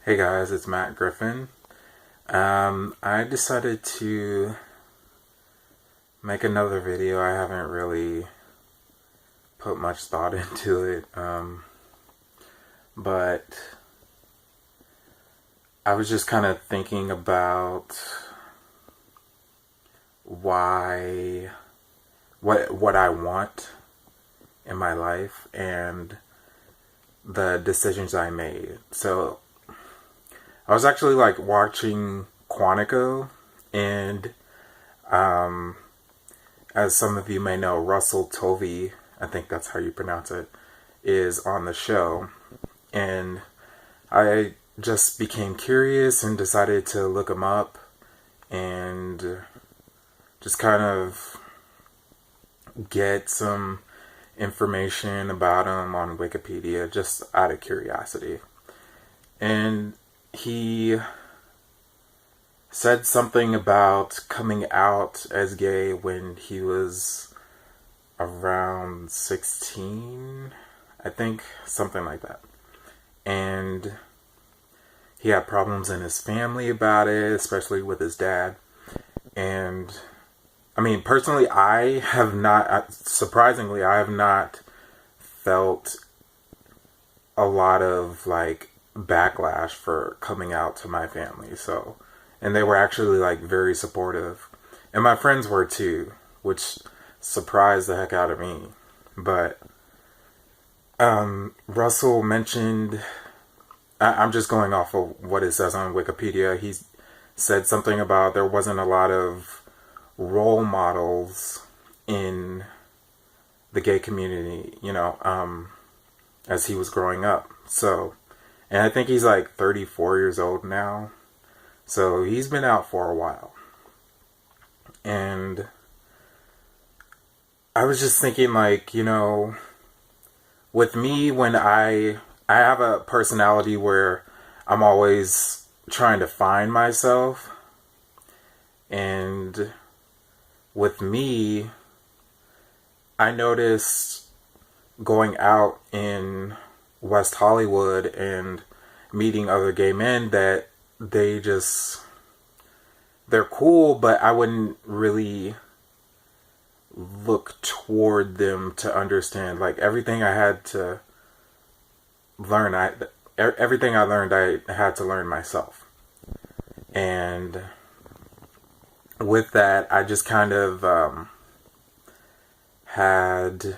Hey guys, it's Griffin. I decided to make another video. I haven't really put much thought into it, but I was just kind of thinking about what I want in my life and the decisions I made. So I was actually watching Quantico, and as some of you may know, Russell Tovey, I think that's how you pronounce it, is on the show. And I just became curious and decided to look him up and just kind of get some information about him on Wikipedia just out of curiosity. And he said something about coming out as gay when he was around 16, I think, something like that. And he had problems in his family about it, especially with his dad. And I mean, personally, I have not felt a lot of backlash for coming out to my family. So, and they were actually very supportive, and my friends were too, which surprised the heck out of me. But Russell mentioned, I'm just going off of what it says on Wikipedia. He said something about there wasn't a lot of role models in the gay community, as he was growing up. So, and I think he's 34 years old now. So he's been out for a while. And I was just thinking with me, when I have a personality where I'm always trying to find myself. And with me, I noticed going out in West Hollywood and meeting other gay men that they're cool, but I wouldn't really look toward them to understand. Everything I had to learn, everything I learned, I had to learn myself. And with that, I just kind of had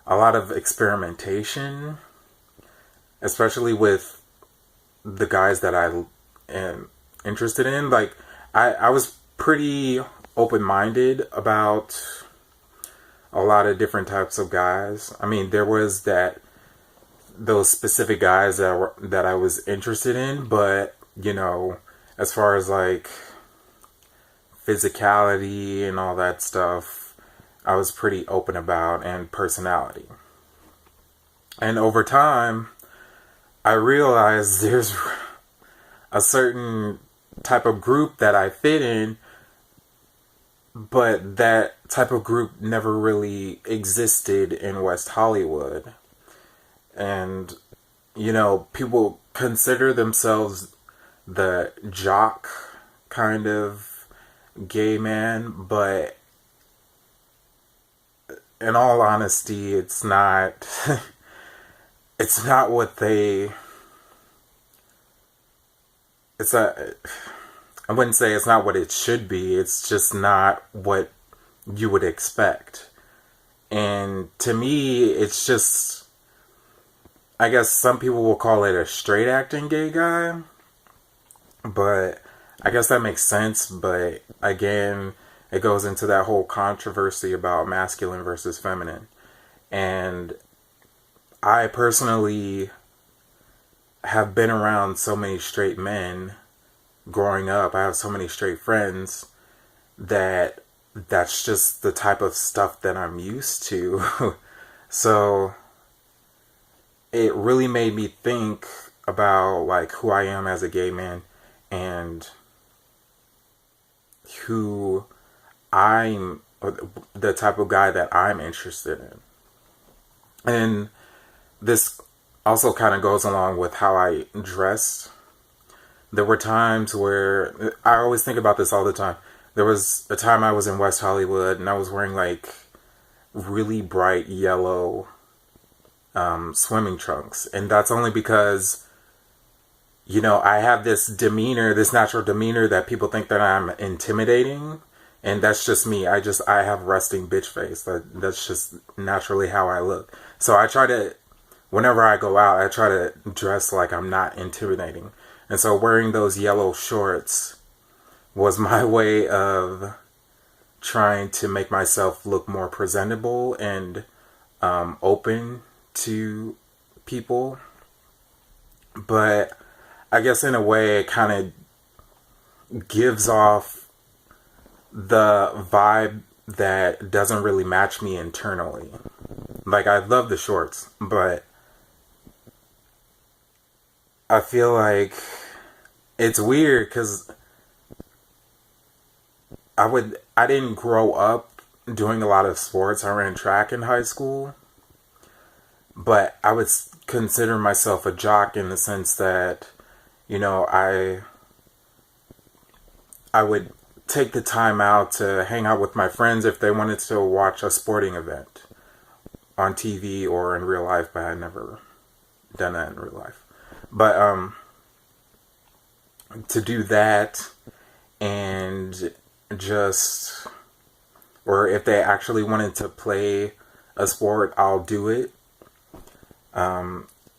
a lot of experimentation, especially with the guys that I am interested in. I was pretty open-minded about a lot of different types of guys. I mean, there was those specific guys that I was interested in, but as far as physicality and all that stuff, I was pretty open about, and personality. And over time, I realized there's a certain type of group that I fit in, but that type of group never really existed in West Hollywood. And, people consider themselves the jock kind of gay man, but in all honesty, it's not what I wouldn't say it's not what it should be. It's just not what you would expect. And to me, it's just, I guess some people will call it a straight acting gay guy, but I guess that makes sense. But again, it goes into that whole controversy about masculine versus feminine. And I personally have been around so many straight men growing up. I have so many straight friends that's just the type of stuff that I'm used to. So it really made me think about who I am as a gay man and who I'm, the type of guy that I'm interested in. And this also kind of goes along with how I dress there were times where I always think about this all the time. There was a time I was in West Hollywood and I was wearing like really bright yellow swimming trunks. And that's only because, you know, I have this demeanor, this natural demeanor that people think that I'm intimidating. And that's just me. I have resting bitch face. That's just naturally how I look. So I try to, whenever I go out, I try to dress like I'm not intimidating. And so wearing those yellow shorts was my way of trying to make myself look more presentable and open to people. But I guess in a way it kind of gives off the vibe that doesn't really match me internally. Like, I love the shorts, but I feel like it's weird because I didn't grow up doing a lot of sports. I ran track in high school, but I would consider myself a jock in the sense that, you know, I would take the time out to hang out with my friends if they wanted to watch a sporting event on TV or in real life, but I never done that in real life. But to do that and just, or if they actually wanted to play a sport, I'll do it.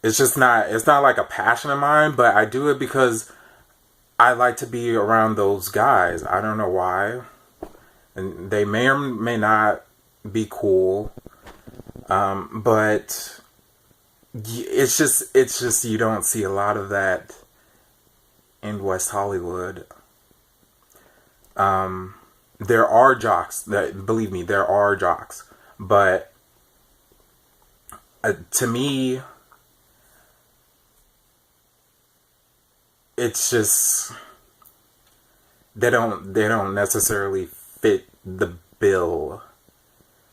It's not like a passion of mine, but I do it because I like to be around those guys. I don't know why. And they may or may not be cool. But it's just you don't see a lot of that in West Hollywood. There are jocks, believe me, there are jocks, but to me, it's just they don't necessarily fit the bill,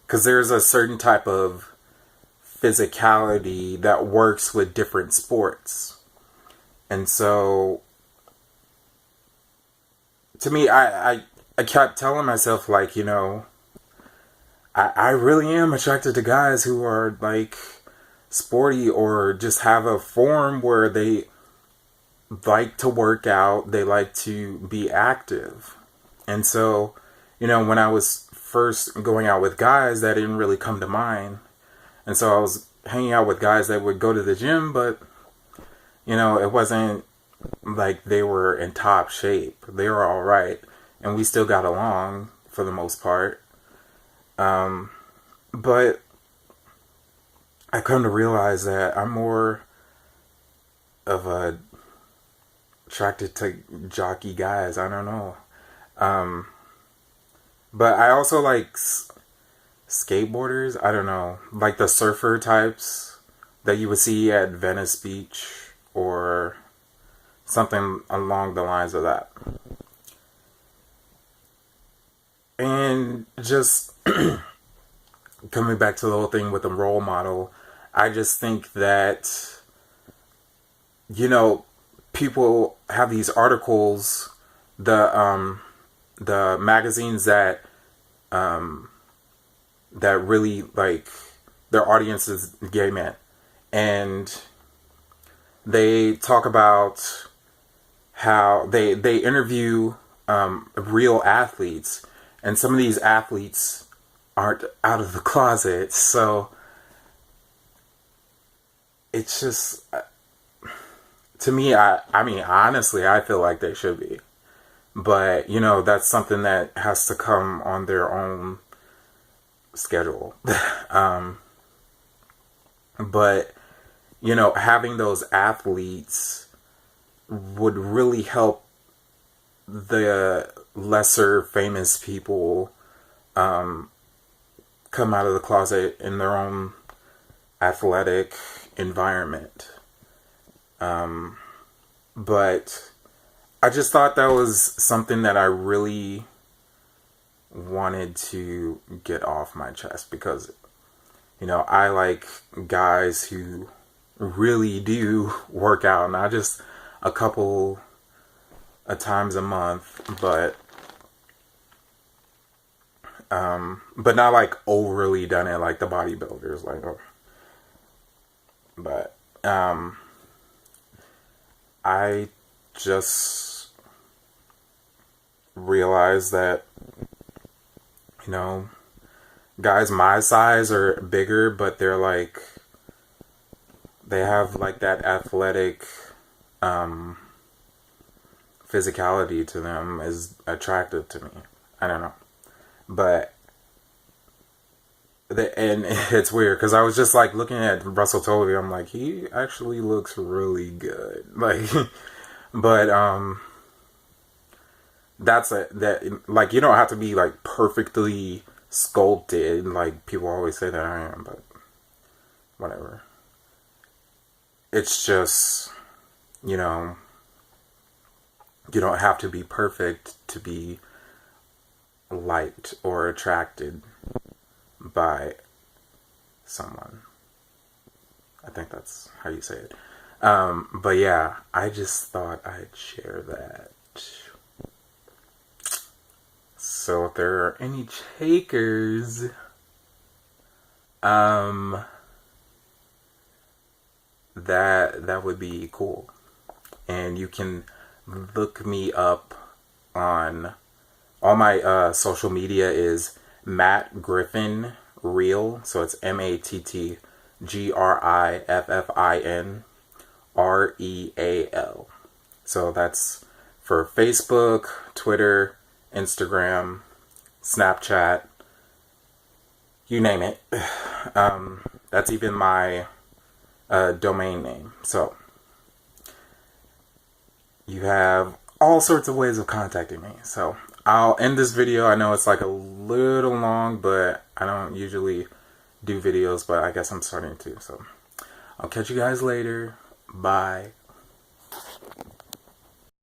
because there's a certain type of physicality that works with different sports. And so to me, I kept telling myself, like, you know, I really am attracted to guys who are like sporty or just have a form where they like to work out, they like to be active. And so, you know, when I was first going out with guys, that didn't really come to mind. And so I was hanging out with guys that would go to the gym, but, you know, it wasn't like they were in top shape. They were all right, and we still got along for the most part. But I come to realize that I'm more of a attracted to jockey guys. I don't know. But I also like skateboarders. I don't know, like the surfer types that you would see at Venice Beach or something along the lines of that. And just coming back to the whole thing with the role model, I just think that, you know, people have these articles, the magazines that really, like, their audience is gay men, and they talk about how they interview real athletes, and some of these athletes aren't out of the closet. So it's just, to me, I mean, honestly, I feel like they should be. But, you know, that's something that has to come on their own schedule. But, you know, having those athletes would really help the lesser famous people come out of the closet in their own athletic environment. But I just thought that was something that I really wanted to get off my chest, because, you know, I like guys who really do work out, not just a couple times a month, but not like overly done it like the bodybuilders, like, oh. But I just realized that, you know, guys my size are bigger, but they're like, they have like that athletic physicality to them is attractive to me. I don't know. But and it's weird because I was just like looking at Russell Tovey. I'm like, he actually looks really good. Like, but that like, you don't have to be like perfectly sculpted. Like people always say that I am, but whatever. It's just, you know, you don't have to be perfect to be liked or attracted by someone. I think that's how you say it. But yeah, I just thought I'd share that. So if there are any takers, that would be cool. And you can look me up on all my social media is Matt Griffin Real. So it's MattGriffin So that's for Facebook, Twitter, Instagram, Snapchat, you name it. That's even my domain name. So you have all sorts of ways of contacting me. So I'll end this video. I know it's like a little long, but I don't usually do videos, but I guess I'm starting to. So I'll catch you guys later. Bye.